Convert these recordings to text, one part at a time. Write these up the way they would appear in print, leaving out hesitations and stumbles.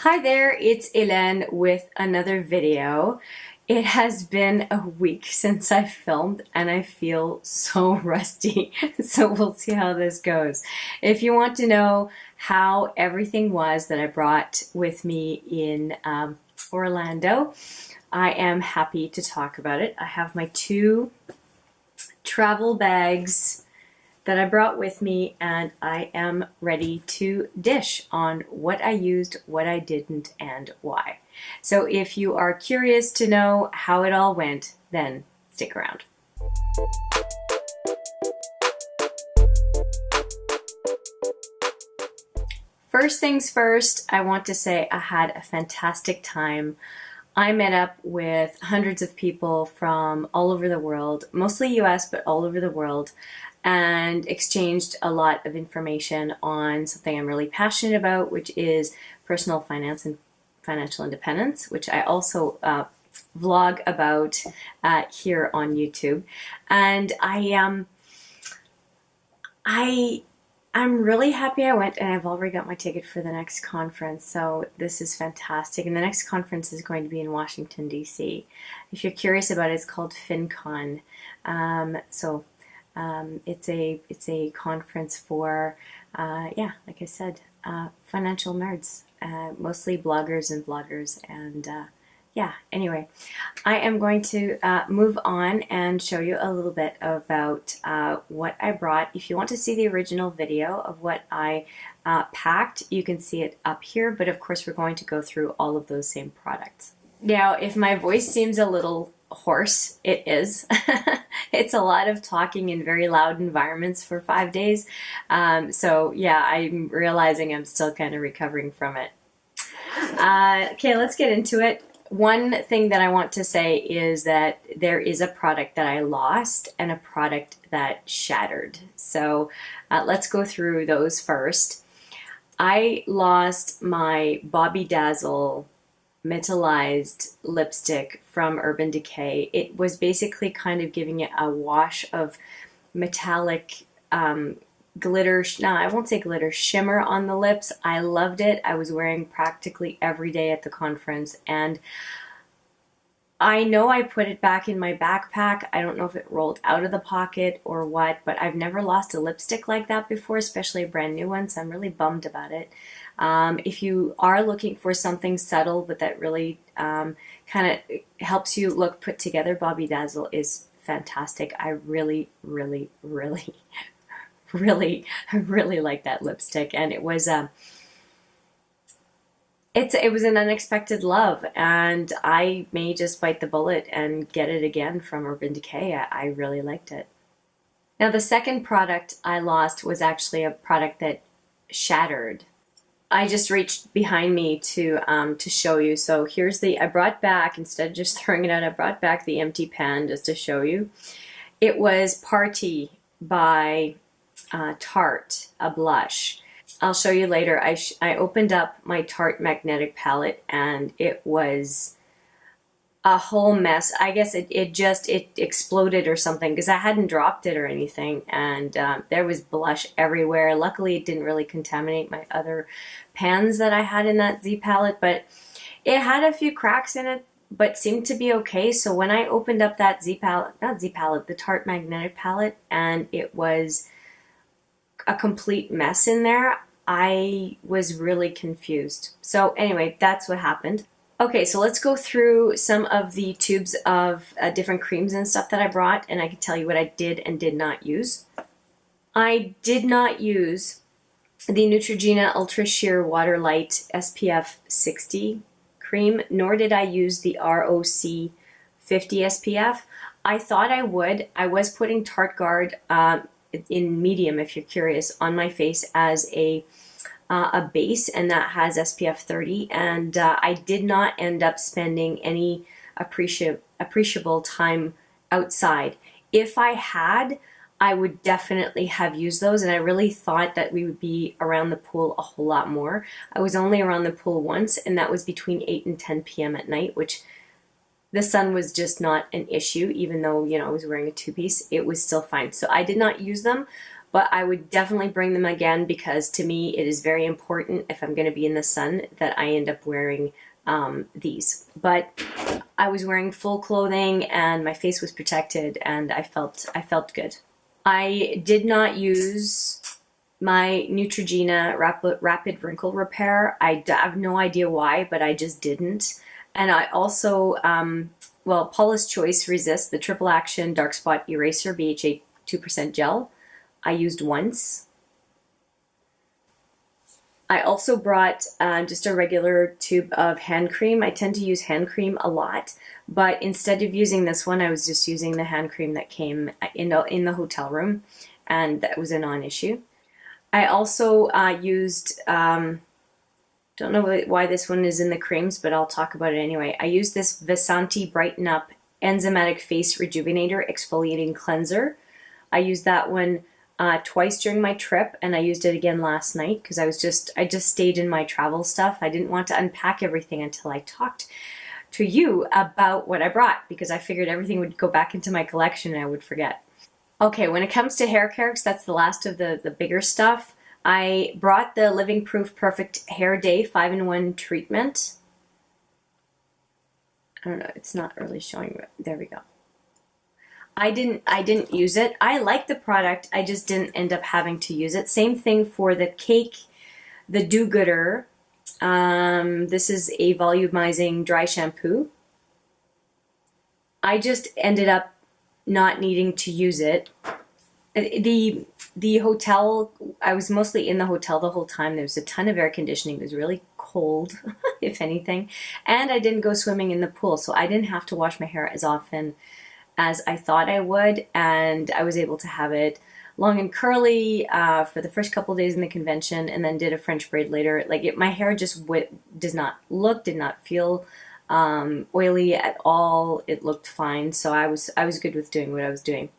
Hi there, it's Hélène with another video. It has been a week since I filmed and I feel so rusty, so we'll see how this goes. If you want to know how everything was that I brought with me in Orlando, I am happy to talk about it. I have my two travel bags that I brought with me, and I am ready to dish on what I used, what I didn't, and why. So if you are curious to know how it all went, then stick around. First things first, I want to say I had a fantastic time. I met up with hundreds of people from all over the world, mostly US, but all over the world, and exchanged a lot of information on something I'm really passionate about, which is personal finance and financial independence, which I also vlog about here on YouTube. And I'm really happy I went, and I've already got my ticket for the next conference, so this is fantastic. And the next conference is going to be in Washington, D.C. If you're curious about it, it's called FinCon. It's a conference for, like I said, financial nerds, mostly bloggers and vloggers, and anyway, I am going to move on and show you a little bit about what I brought. If you want to see the original video of what I packed, you can see it up here, but of course we're going to go through all of those same products. Now, if my voice seems a little hoarse, it is. It's a lot of talking in very loud environments for 5 days. So yeah, I'm realizing I'm still kind of recovering from it. Okay, let's get into it. One thing that I want to say is that there is a product that I lost and a product that shattered. So let's go through those first. I lost my Bobby Dazzle metallized lipstick from Urban Decay. It was basically kind of giving it a wash of metallic glitter, no, I won't say glitter, shimmer on the lips. I loved it. I was wearing practically every day at the conference, and I know I put it back in my backpack. I don't know if it rolled out of the pocket or what, but I've never lost a lipstick like that before, especially a brand new one, so I'm really bummed about it. If you are looking for something subtle but that really kind of helps you look put together, Bobby Dazzle is fantastic. I really, really, really, really like that lipstick, and it was it was an unexpected love, and I may just bite the bullet and get it again from Urban Decay. I really liked it. Now, the second product I lost was actually a product that shattered. I just reached behind me to show you. So here's I brought back, instead of just throwing it out, I brought back the empty pan just to show you. It was Party by Tarte, a blush. I'll show you later. I opened up my Tarte magnetic palette, and it was a whole mess. I guess it exploded or something, because I hadn't dropped it or anything, and there was blush everywhere. Luckily, it didn't really contaminate my other pans that I had in that Z palette, but it had a few cracks in it, but seemed to be okay. So when I opened up that the Tarte magnetic palette, and it was a complete mess in there, I was really confused. So anyway, that's what happened. Okay, so let's go through some of the tubes of different creams and stuff that I brought, and I can tell you what I did and did not use. I did not use the Neutrogena Ultra Sheer Water Light SPF 60 cream, nor did I use the ROC 50 SPF. I thought I would. I was putting TarteGuard in medium, if you're curious, on my face as a base, and that has SPF 30, and I did not end up spending any appreciable time outside. If I had, I would definitely have used those, and I really thought that we would be around the pool a whole lot more. I was only around the pool once, and that was between 8 and 10 p.m. at night, which the sun was just not an issue. Even though, I was wearing a two-piece, it was still fine. So I did not use them, but I would definitely bring them again because to me it is very important if I'm going to be in the sun that I end up wearing these. But I was wearing full clothing and my face was protected and I felt good. I did not use my Neutrogena Rapid Wrinkle Repair. I have no idea why, but I just didn't. And I also, well, Paula's Choice Resist, the Triple Action Dark Spot Eraser BHA 2% gel. I used once. I also brought just a regular tube of hand cream. I tend to use hand cream a lot, but instead of using this one, I was just using the hand cream that came in the hotel room, and that was a non-issue. I also used, don't know why this one is in the creams, but I'll talk about it anyway. I used this Vasanti Brighten Up Enzymatic Face Rejuvenator Exfoliating Cleanser. I used that one twice during my trip, and I used it again last night because I just stayed in my travel stuff. I didn't want to unpack everything until I talked to you about what I brought because I figured everything would go back into my collection and I would forget. Okay, when it comes to hair care, because that's the last of the bigger stuff, I brought the Living Proof Perfect Hair Day 5-in-1 treatment. I don't know, it's not really showing. There we go. I didn't use it. I like the product, I just didn't end up having to use it. Same thing for the cake, the Do-Gooder. This is a volumizing dry shampoo. I just ended up not needing to use it. The hotel, I was mostly in the hotel the whole time. There was a ton of air conditioning. It was really cold, if anything. And I didn't go swimming in the pool, so I didn't have to wash my hair as often as I thought I would, and I was able to have it long and curly for the first couple days in the convention, and then did a French braid later. Like my hair just did not feel oily at all. It looked fine, so I was good with doing what I was doing.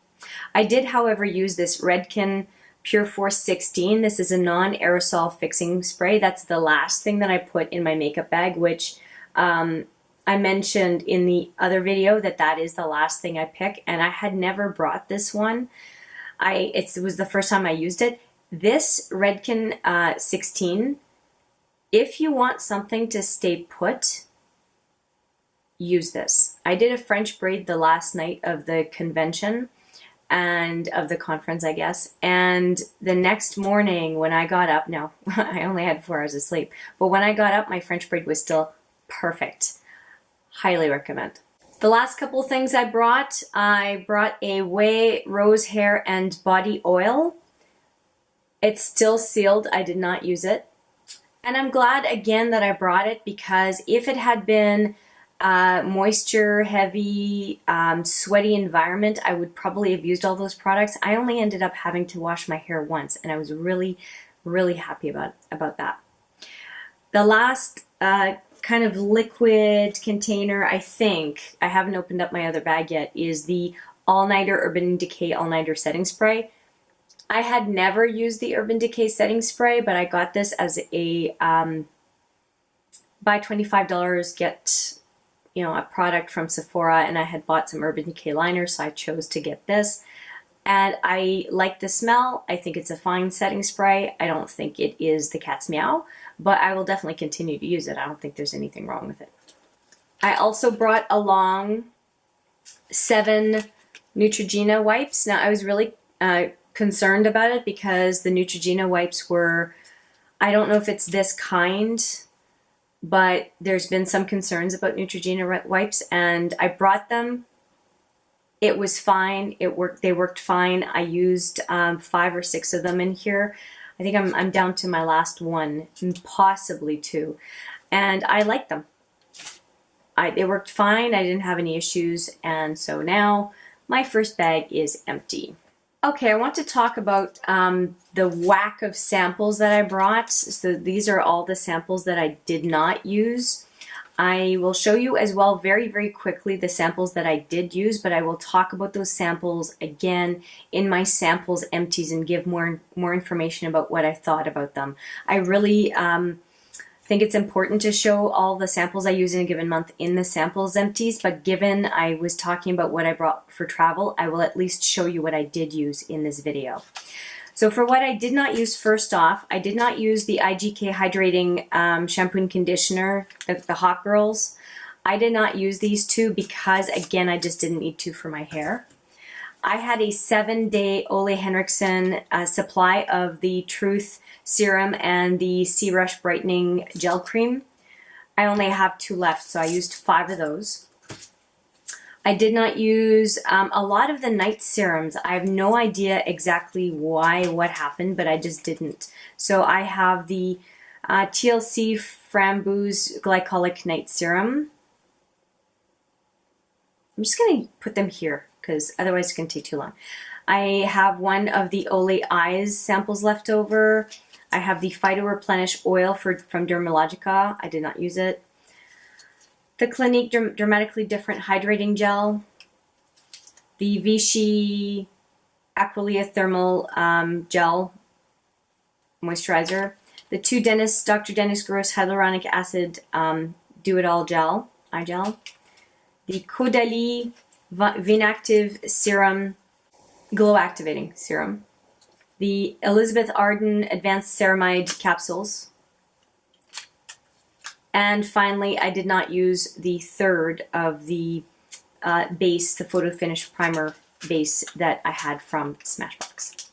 I did, however, use this Redken Pure Force 16. This is a non-aerosol fixing spray. That's the last thing that I put in my makeup bag, which I mentioned in the other video that is the last thing I pick, and I had never brought this one. It was the first time I used it. This Redken 16, if you want something to stay put, use this. I did a French braid the last night of the convention and of the conference, I guess, and the next morning when I got up, now I only had 4 hours of sleep, but when I got up, my French braid was still perfect. Highly recommend. The last couple things I brought a Way Rose Hair and Body Oil. It's still sealed. I did not use it. And I'm glad again that I brought it because if it had been moisture heavy, sweaty environment, I would probably have used all those products. I only ended up having to wash my hair once, and I was really, really happy about that. The last kind of liquid container, I think, I haven't opened up my other bag yet, is the All Nighter Urban Decay All Nighter Setting Spray. I had never used the Urban Decay setting spray, but I got this as a buy $25, get a product from Sephora, and I had bought some Urban Decay liner, so I chose to get this. And I like the smell. I think it's a fine setting spray. I don't think it is the cat's meow, but I will definitely continue to use it. I don't think there's anything wrong with it. I also brought along 7 Neutrogena wipes. Now I was really concerned about it because the Neutrogena wipes were, I don't know if it's this kind, but there's been some concerns about Neutrogena wipes, and I brought them. It was fine. It worked. They worked fine. I used 5 or 6 of them in here. I think I'm down to my last one, possibly 2, and I like them. They worked fine. I didn't have any issues, and so now my first bag is empty. Okay, I want to talk about the whack of samples that I brought. So these are all the samples that I did not use. I will show you as well very, very quickly the samples that I did use, but I will talk about those samples again in my samples empties and give more information about what I thought about them. I really think it's important to show all the samples I use in a given month in the samples empties, but given I was talking about what I brought for travel, I will at least show you what I did use in this video. So for what I did not use, first off, I did not use the IGK Hydrating Shampoo and Conditioner, the Hot Girls. I did not use these two because, again, I just didn't need to for my hair. I had a 7-day Ole Henriksen supply of the Truth Serum and the Sea Rush Brightening Gel Cream. I only have 2 left, so I used 5 of those. I did not use a lot of the night serums. I have no idea exactly why, what happened, but I just didn't. So I have the TLC Framboos Glycolic Night Serum. I'm just going to put them here because otherwise it's going to take too long. I have one of the Olay Eyes samples left over. I have the Phyto Replenish Oil from Dermalogica. I did not use it. The Clinique Dramatically Different Hydrating Gel. The Vichy Aquilia Thermal Gel Moisturizer. The 2 Dr. Dennis Gross Hyaluronic Acid Do-It-All Gel, Eye Gel. The Caudalie Vinactive Serum, Glow Activating Serum. The Elizabeth Arden Advanced Ceramide Capsules. And finally, I did not use the third of the base, the Photo Finish Primer base that I had from Smashbox.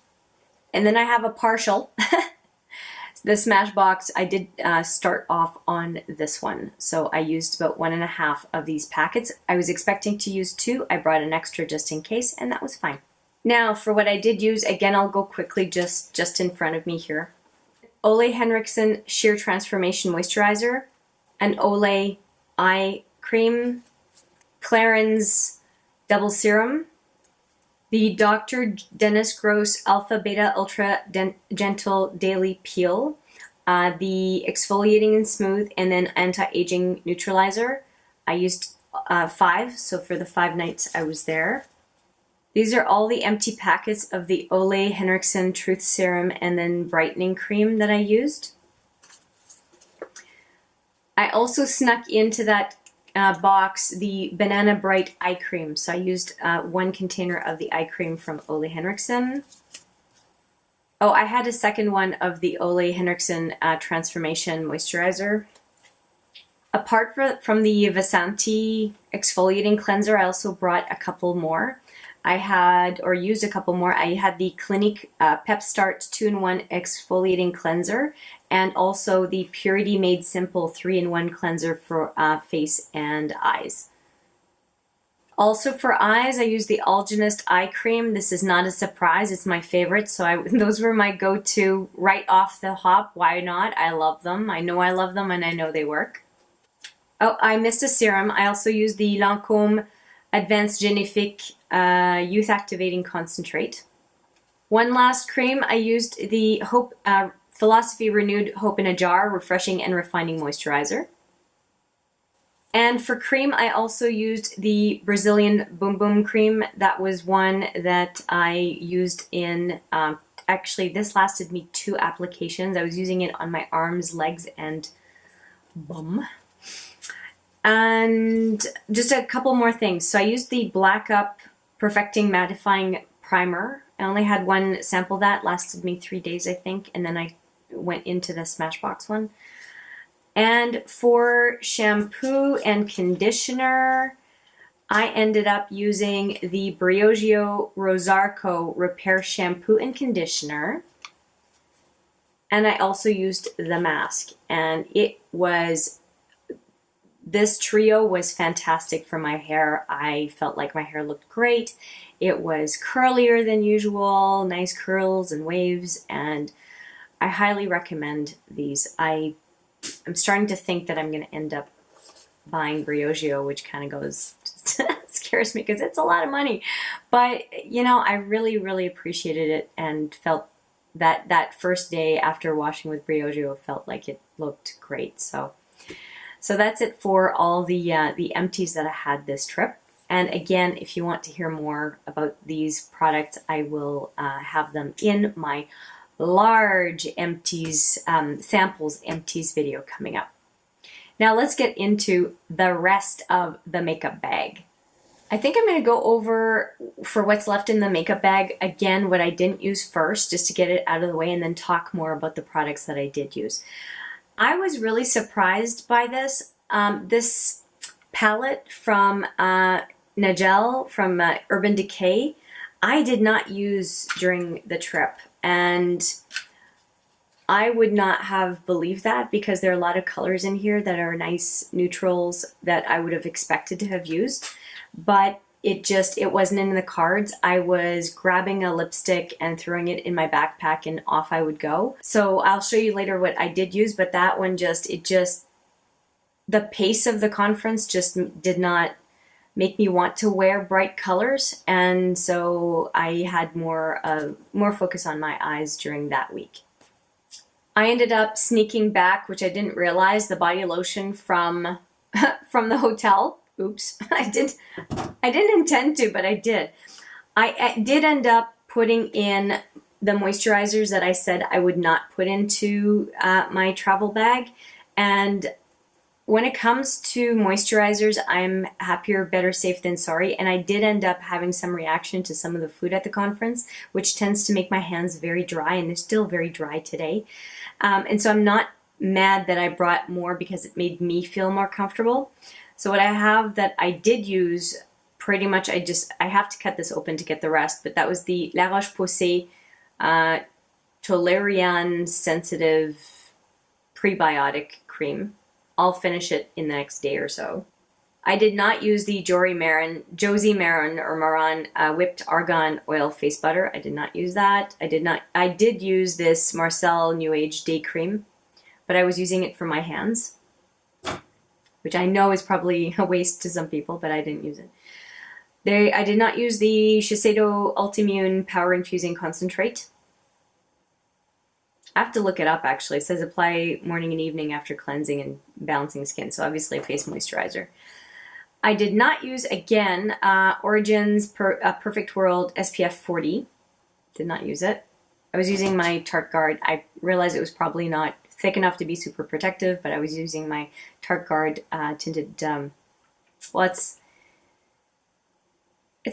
And then I have a partial. The Smashbox, I did start off on this one. So I used about 1.5 of these packets. I was expecting to use 2. I brought an extra just in case, and that was fine. Now, for what I did use, again, I'll go quickly just in front of me here. Ole Henriksen Sheer Transformation Moisturizer, an Olay Eye Cream, Clarins Double Serum, the Dr. Dennis Gross Alpha Beta Ultra Gentle Daily Peel, the Exfoliating and Smooth, and then Anti-Aging Neutralizer. I used 5, so for the 5 nights I was there. These are all the empty packets of the Ole Henriksen Truth Serum and then Brightening Cream that I used. I also snuck into that box the Banana Bright Eye Cream. So I used 1 container of the eye cream from Ole Henriksen. Oh, I had a second one of the Ole Henriksen Transformation Moisturizer. Apart from the Vasanti Exfoliating Cleanser, I also brought a couple more. I had, or used a couple more. I had the Clinique Pep Start 2-in-1 Exfoliating Cleanser and also the Purity Made Simple 3-in-1 Cleanser for face and eyes. Also for eyes, I used the Algenist Eye Cream. This is not a surprise. It's my favorite. So those were my go-to right off the hop. Why not? I love them. I know I love them and I know they work. Oh, I missed a serum. I also used the Lancôme Advanced Genifique Youth Activating Concentrate. One last cream, I used the Philosophy Renewed Hope in a Jar Refreshing and Refining Moisturizer. And for cream, I also used the Brazilian Boom Boom Cream. That was one that I used in, actually this lasted me 2 applications. I was using it on my arms, legs, and bum. And just a couple more things. So I used the Black Up Perfecting Mattifying Primer. I only had 1 sample that, lasted me 3 days I think, and then I went into the Smashbox one. And for shampoo and conditioner, I ended up using the Briogeo Rosarco Repair Shampoo and Conditioner. And I also used the mask, and this trio was fantastic for my hair. I felt like my hair looked great. It was curlier than usual, nice curls and waves, and I highly recommend these. I'm starting to think that I'm going to end up buying Briogeo, which kind of scares me because it's a lot of money. But, you know, I really, really appreciated it and felt that first day after washing with Briogeo felt like it looked great. So that's it for all the empties that I had this trip. And again, if you want to hear more about these products, I will have them in my large empties, samples empties video coming up. Now let's get into the rest of the makeup bag. I think I'm going to go over, for what's left in the makeup bag, again, what I didn't use first, just to get it out of the way, and then talk more about the products that I did use. I was really surprised by this. This palette from Nigel from Urban Decay, I did not use during the trip. And I would not have believed that, because there are a lot of colors in here that are nice neutrals that I would have expected to have used. But it wasn't in the cards. I was grabbing a lipstick and throwing it in my backpack and off I would go. So I'll show you later what I did use, but that one the pace of the conference just did not make me want to wear bright colors. And so I had more focus on my eyes during that week. I ended up sneaking back, which I didn't realize, the body lotion from the hotel. Oops, I didn't intend to, but I did. I did end up putting in the moisturizers that I said I would not put into my travel bag. And when it comes to moisturizers, I'm happier, better safe than sorry. And I did end up having some reaction to some of the food at the conference, which tends to make my hands very dry, and they're still very dry today. And so I'm not mad that I brought more, because it made me feel more comfortable. So what I have that I did use, pretty much, I have to cut this open to get the rest, but that was the La Roche-Posay Toleriane Sensitive Prebiotic Cream. I'll finish it in the next day or so. I did not use the Josie Maran Whipped Argan Oil Face Butter. I did not use that. I did use this Marcel New Age Day Cream, but I was using it for my hands, which I know is probably a waste to some people, but I didn't use it. I did not use the Shiseido Ultimune Power Infusing Concentrate. I have to look it up, actually. It says apply morning and evening after cleansing and balancing skin, so obviously a face moisturizer. I did not use, again, Origins Perfect World SPF 40. Did not use it. I was using my TarteGuard. I realized it was probably not thick enough to be super protective, but I was using my TarteGuard tinted,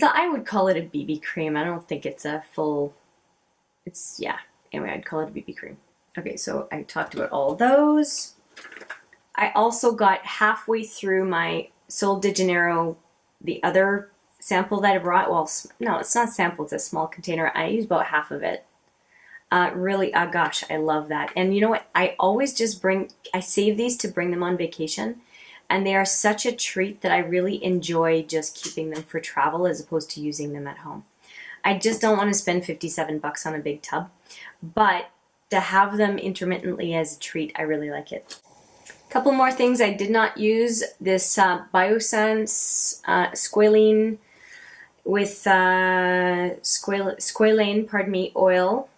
I would call it a BB cream. I don't think it's a full, anyway, I'd call it a BB cream. Okay, so I talked about all of those. I also got halfway through my Sol de Janeiro, the other sample that I brought. Well, no, it's not a sample, it's a small container. I used about half of it. Really, gosh, I love that. And you know what? I always I save these to bring them on vacation. And they are such a treat that I really enjoy just keeping them for travel as opposed to using them at home. I just don't want to spend $57 on a big tub. But to have them intermittently as a treat, I really like it. A couple more things I did not use. This Biossance Squalane with Squalane, oil.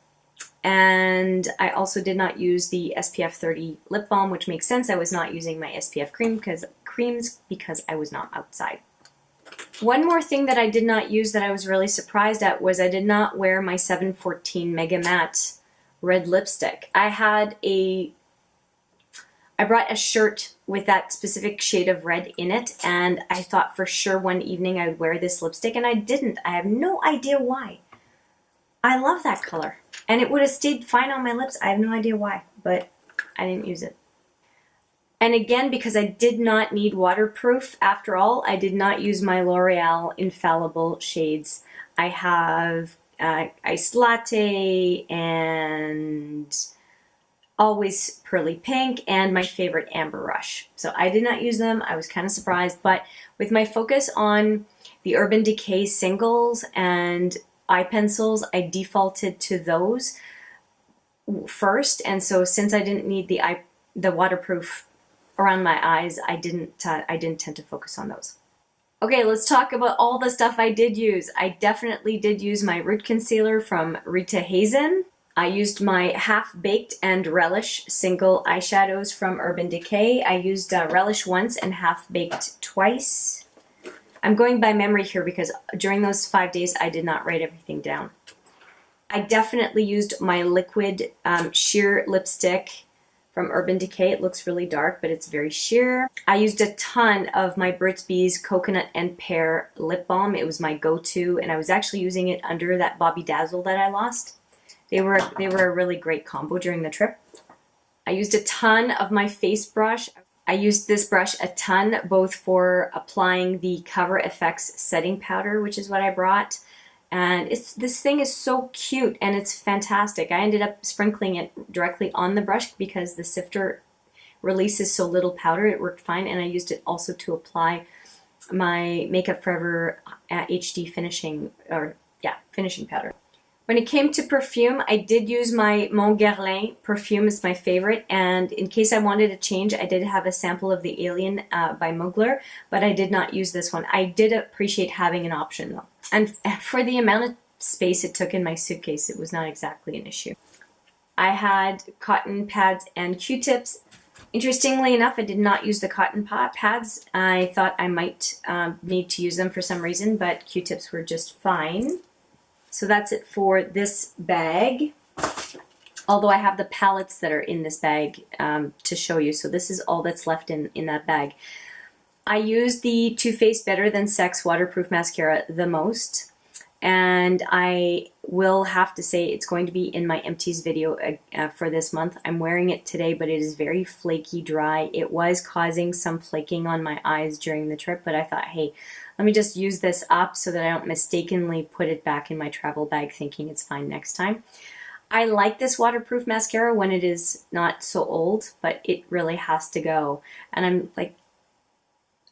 And I also did not use the SPF 30 lip balm, which makes sense. I was not using my SPF creams because I was not outside. One more thing that I did not use that I was really surprised at was I did not wear my 714 Mega Matte red lipstick. I brought a shirt with that specific shade of red in it, and I thought for sure one evening I would wear this lipstick, and I didn't. I have no idea why. I love that color, and it would have stayed fine on my lips. I have no idea why, but I didn't use it. And again, because I did not need waterproof, after all, I did not use my L'Oreal Infallible shades. I have Iced Latte and Always Pearly Pink and my favorite Amber Rush. So I did not use them. I was kind of surprised, but with my focus on the Urban Decay singles and eye pencils, I defaulted to those first. And so since I didn't need the waterproof around my eyes, I didn't tend to focus on those. Okay, let's talk about all the stuff I did use. I definitely did use my root concealer from Rita Hazen. I used my Half Baked and Relish single eyeshadows from Urban Decay. I used Relish once and Half Baked twice. I'm going by memory here because during those 5 days I did not write everything down. I definitely used my liquid sheer lipstick from Urban Decay. It looks really dark, but it's very sheer. I used a ton of my Burt's Bees Coconut and Pear Lip Balm. It was my go-to, and I was actually using it under that Bobby Dazzle that I lost. They were a really great combo during the trip. I used a ton of my face brush. I used this brush a ton, both for applying the Cover FX setting powder, which is what I brought. And this thing is so cute and it's fantastic. I ended up sprinkling it directly on the brush because the sifter releases so little powder. It worked fine, and I used it also to apply my Makeup Forever HD finishing powder. When it came to perfume, I did use my Mon Guerlain perfume. It's my favorite, and in case I wanted a change, I did have a sample of the Alien by Mugler, but I did not use this one. I did appreciate having an option though. And for the amount of space it took in my suitcase, it was not exactly an issue. I had cotton pads and Q-tips. Interestingly enough, I did not use the cotton pads. I thought I might need to use them for some reason, but Q-tips were just fine. So that's it for this bag. Although I have the palettes that are in this bag to show you. So this is all that's left in that bag. I used the Too Faced Better Than Sex Waterproof Mascara the most. And I will have to say it's going to be in my empties video for this month. I'm wearing it today, but it is very flaky dry. It was causing some flaking on my eyes during the trip, but I thought, hey, let me just use this up so that I don't mistakenly put it back in my travel bag thinking it's fine next time. I like this waterproof mascara when it is not so old, but it really has to go. And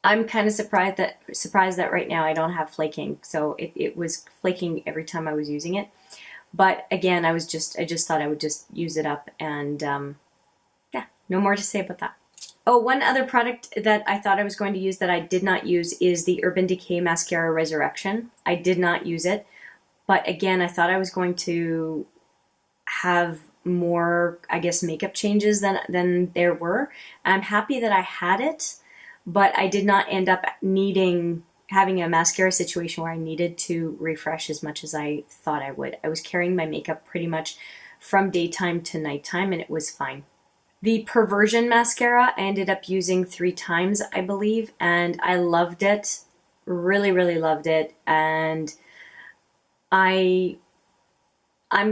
I'm kind of surprised that right now I don't have flaking. So it was flaking every time I was using it. But again, I just thought I would just use it up, and yeah, no more to say about that. Oh, one other product that I thought I was going to use that I did not use is the Urban Decay Mascara Resurrection. I did not use it, but again, I thought I was going to have more, I guess, makeup changes than there were. I'm happy that I had it, but I did not end up having a mascara situation where I needed to refresh as much as I thought I would. I was carrying my makeup pretty much from daytime to nighttime, and it was fine. The Perversion mascara I ended up using 3 times, I believe, and I loved it. Really, really loved it, and I'm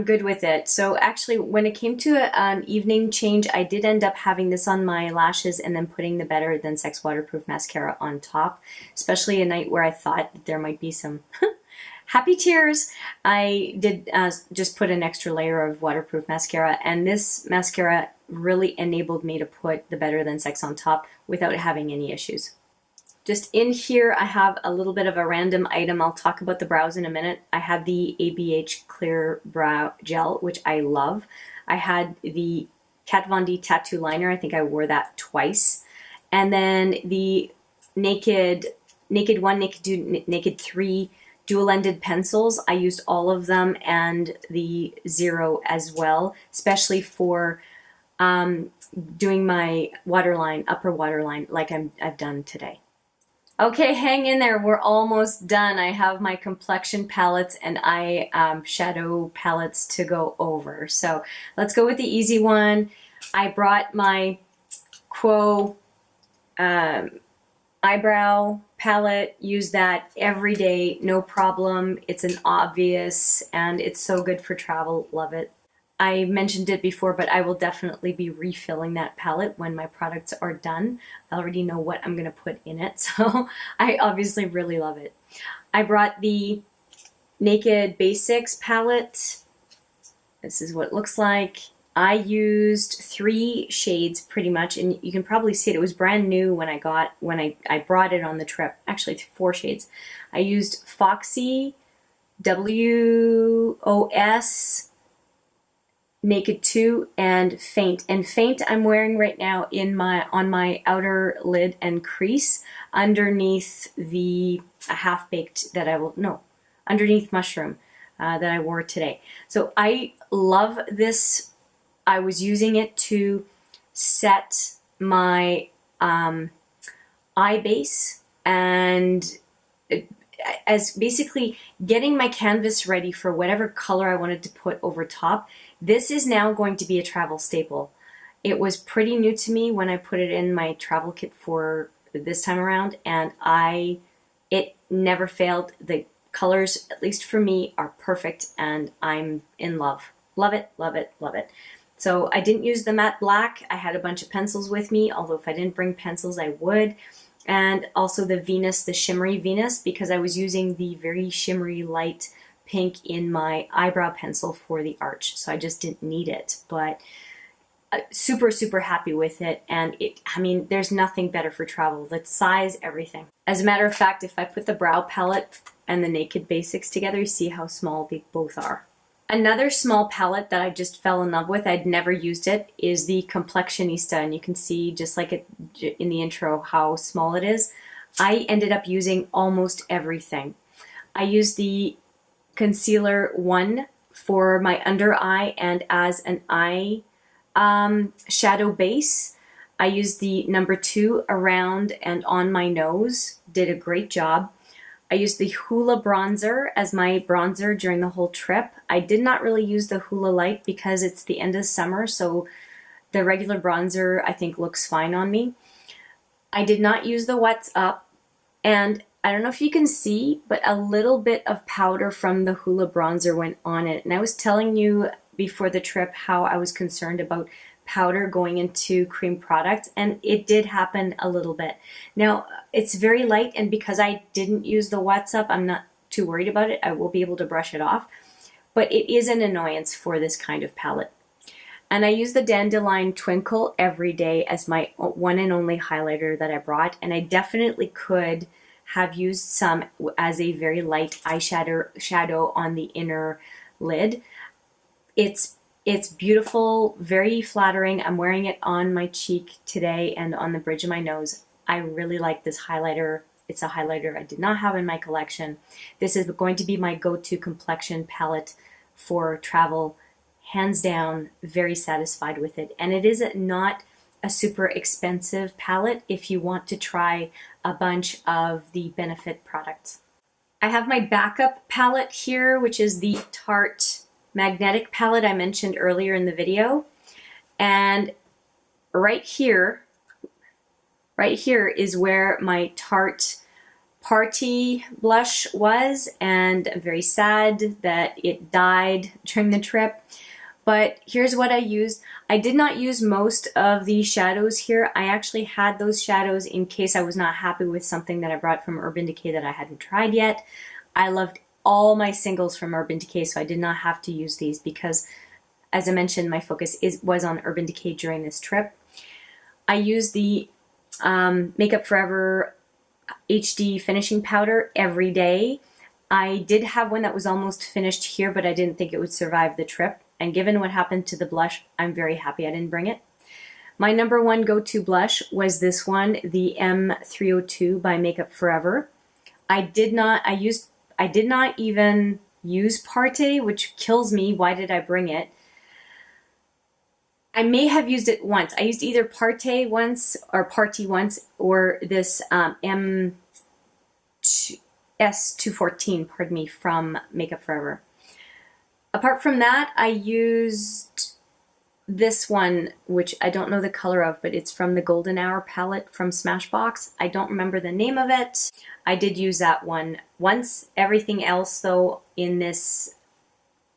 good with it. So actually, when it came to an evening change, I did end up having this on my lashes and then putting the Better Than Sex Waterproof Mascara on top, especially a night where I thought that there might be some happy tears. I did just put an extra layer of waterproof mascara, and this mascara really enabled me to put the Better Than Sex on top without having any issues. Just in here, I have a little bit of a random item. I'll talk about the brows in a minute. I have the ABH Clear Brow Gel, which I love. I had the Kat Von D Tattoo Liner. I think I wore that twice. And then the Naked 1, Naked 2, Naked 3 dual-ended pencils. I used all of them, and the Zero as well, especially for doing my waterline, upper waterline, like I've done today. Okay, hang in there. We're almost done. I have my complexion palettes and shadow palettes to go over. So let's go with the easy one. I brought my Quo eyebrow palette. Use that every day, no problem. It's an obvious, and it's so good for travel. Love it. I mentioned it before, but I will definitely be refilling that palette when my products are done. I already know what I'm going to put in it, so I obviously really love it. I brought the Naked Basics palette. This is what it looks like. I used 3 shades pretty much, and you can probably see it. It was brand new when I brought it on the trip. Actually, 4 shades. I used Foxy, WOS, Naked 2, and Faint. And Faint I'm wearing right now on my outer lid and crease underneath the half-baked underneath Mushroom that I wore today. So I love this. I was using it to set my eye base, and as basically getting my canvas ready for whatever color I wanted to put over top. This is now going to be a travel staple. It was pretty new to me when I put it in my travel kit for this time around, and it never failed. The colors, at least for me, are perfect, and I'm in love. Love it, love it, love it. So I didn't use the matte black. I had a bunch of pencils with me, although if I didn't bring pencils, I would. And also the Venus, the shimmery Venus, because I was using the very shimmery light pink in my eyebrow pencil for the arch. So I just didn't need it, but super, super happy with it. And I mean, there's nothing better for travel. The size, everything. As a matter of fact, if I put the brow palette and the Naked Basics together, you see how small they both are. Another small palette that I just fell in love with, I'd never used it, is the Complexionista. And you can see, just like in the intro, how small it is. I ended up using almost everything. I used the Concealer 1 for my under eye and as an eye shadow base. I used the number 2 around and on my nose. Did a great job. I used the Hoola bronzer as my bronzer during the whole trip. I did not really use the Hoola light because it's the end of summer, so the regular bronzer I think looks fine on me. I did not use the What's Up, and I don't know if you can see, but a little bit of powder from the Hoola bronzer went on it. And I was telling you before the trip how I was concerned about powder going into cream products, and it did happen a little bit. Now, it's very light, and because I didn't use the What's Up, I'm not too worried about it. I will be able to brush it off, but it is an annoyance for this kind of palette. And I use the Dandelion Twinkle every day as my one and only highlighter that I brought, and I definitely could have used some as a very light eyeshadow on the inner lid. It's beautiful, very flattering. I'm wearing it on my cheek today and on the bridge of my nose. I really like this highlighter. It's a highlighter I did not have in my collection. This is going to be my go-to complexion palette for travel. Hands down, very satisfied with it. And it is not a super expensive palette if you want to try a bunch of the Benefit products. I have my backup palette here, which is the Tarte magnetic palette I mentioned earlier in the video. And right here is where my Tarte Party blush was, and I'm very sad that it died during the trip. But here's what I used. I did not use most of the shadows here. I actually had those shadows in case I was not happy with something that I brought from Urban Decay that I hadn't tried yet. I loved all my singles from Urban Decay, so I did not have to use these because, as I mentioned, my focus was on Urban Decay during this trip. I used the Makeup Forever HD finishing powder every day. I did have one that was almost finished here, but I didn't think it would survive the trip. And given what happened to the blush, I'm very happy I didn't bring it. My number one go-to blush was this one, the M302 by Makeup Forever. I did not even use Parte, which kills me. Why did I bring it? I may have used it once. I used either Parte once or this S214, pardon me, from Makeup Forever. Apart from that, I used this one, which I don't know the color of, but it's from the Golden Hour palette from Smashbox. I don't remember the name of it. I did use that one once. Everything else, though, in this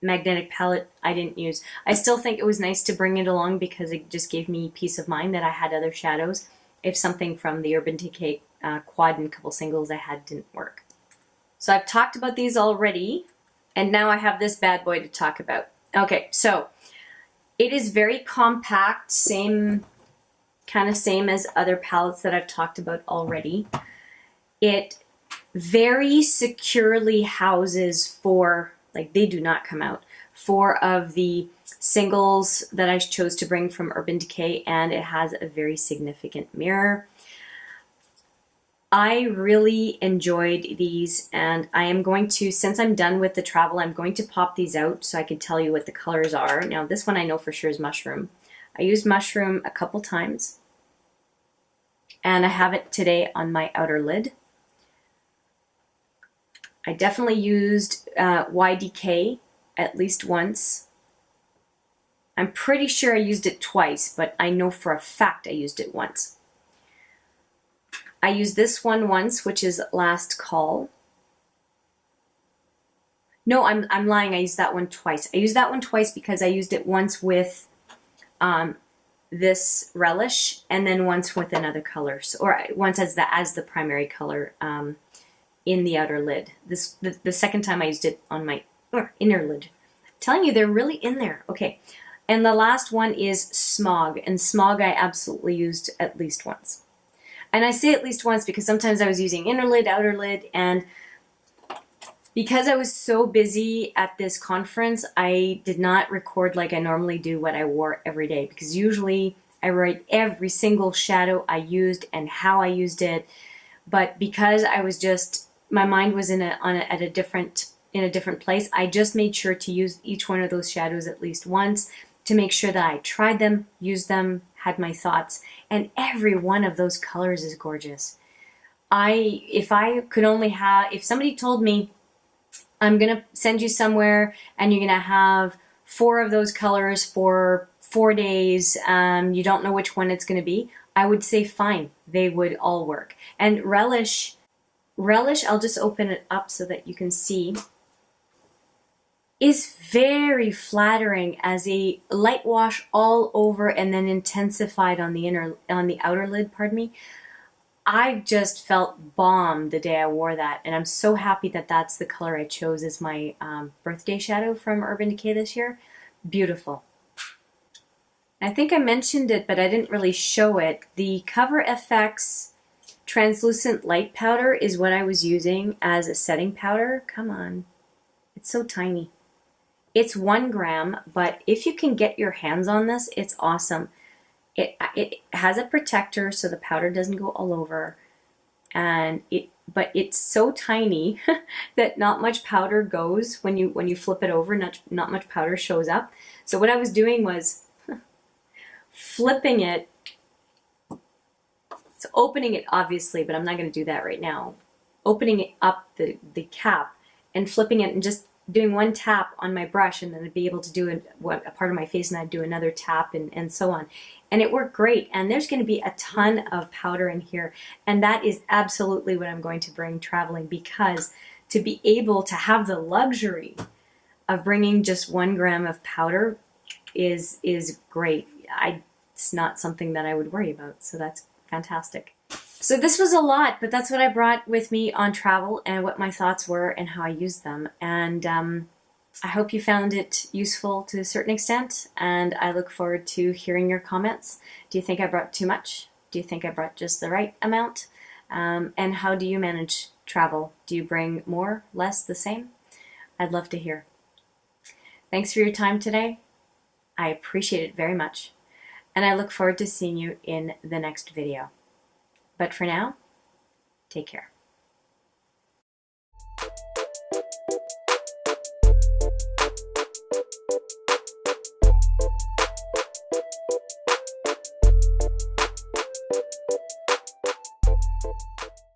magnetic palette, I didn't use. I still think it was nice to bring it along because it just gave me peace of mind that I had other shadows if something from the Urban Decay quad and couple singles I had didn't work. So I've talked about these already, and now I have this bad boy to talk about. Okay, so it is very compact, same as other palettes that I've talked about already. It very securely houses four, like they do not come out, 4 of the singles that I chose to bring from Urban Decay, and it has a very significant mirror. I really enjoyed these, and I am going to, since I'm done with the travel, I'm going to pop these out so I can tell you what the colors are. Now this one I know for sure is Mushroom. I used Mushroom a couple times, and I have it today on my outer lid. I definitely used YDK at least once. I'm pretty sure I used it twice, but I know for a fact I used it once. I used this one once, which is Last Call. No, I'm lying. I used that one twice. I used that one twice because I used it once with this Relish, and then once with another color, or once as the primary color in the outer lid. The second time I used it on my inner lid. I'm telling you, they're really in there. Okay, and the last one is Smog, and Smog I absolutely used at least once. And I say at least once because sometimes I was using inner lid, outer lid, and because I was so busy at this conference, I did not record like I normally do what I wore every day, because usually I write every single shadow I used and how I used it. But because I was just, my mind was in a different place, I just made sure to use each one of those shadows at least once to make sure that I tried them, used them, had my thoughts, and every one of those colors is gorgeous. If somebody told me, I'm going to send you somewhere and you're going to have 4 of those colors for 4 days, you don't know which one it's going to be, I would say fine, they would all work. And Relish, I'll just open it up so that you can see, is very flattering as a light wash all over and then intensified on the outer lid, pardon me. I just felt bomb the day I wore that, and I'm so happy that that's the color I chose as my birthday shadow from Urban Decay this year. Beautiful. I think I mentioned it, but I didn't really show it. The Cover FX translucent light powder is what I was using as a setting powder. Come on. It's so tiny. It's 1 gram, but if you can get your hands on this, it's awesome. It has a protector so the powder doesn't go all over, but it's so tiny that not much powder goes when you flip it over. Not much powder shows up. So what I was doing was flipping it, so opening it obviously, but I'm not going to do that right now. Opening it up the cap and flipping it and just doing 1 tap on my brush, and then I'd be able to do a part of my face, and I'd do another tap, and so on. And it worked great. And there's going to be a ton of powder in here, and that is absolutely what I'm going to bring traveling, because to be able to have the luxury of bringing just 1 gram of powder is great. It's not something that I would worry about, so that's fantastic. So this was a lot, but that's what I brought with me on travel and what my thoughts were and how I used them. And I hope you found it useful to a certain extent, and I look forward to hearing your comments. Do you think I brought too much? Do you think I brought just the right amount? And how do you manage travel? Do you bring more, less, the same? I'd love to hear. Thanks for your time today. I appreciate it very much, and I look forward to seeing you in the next video. But for now, take care.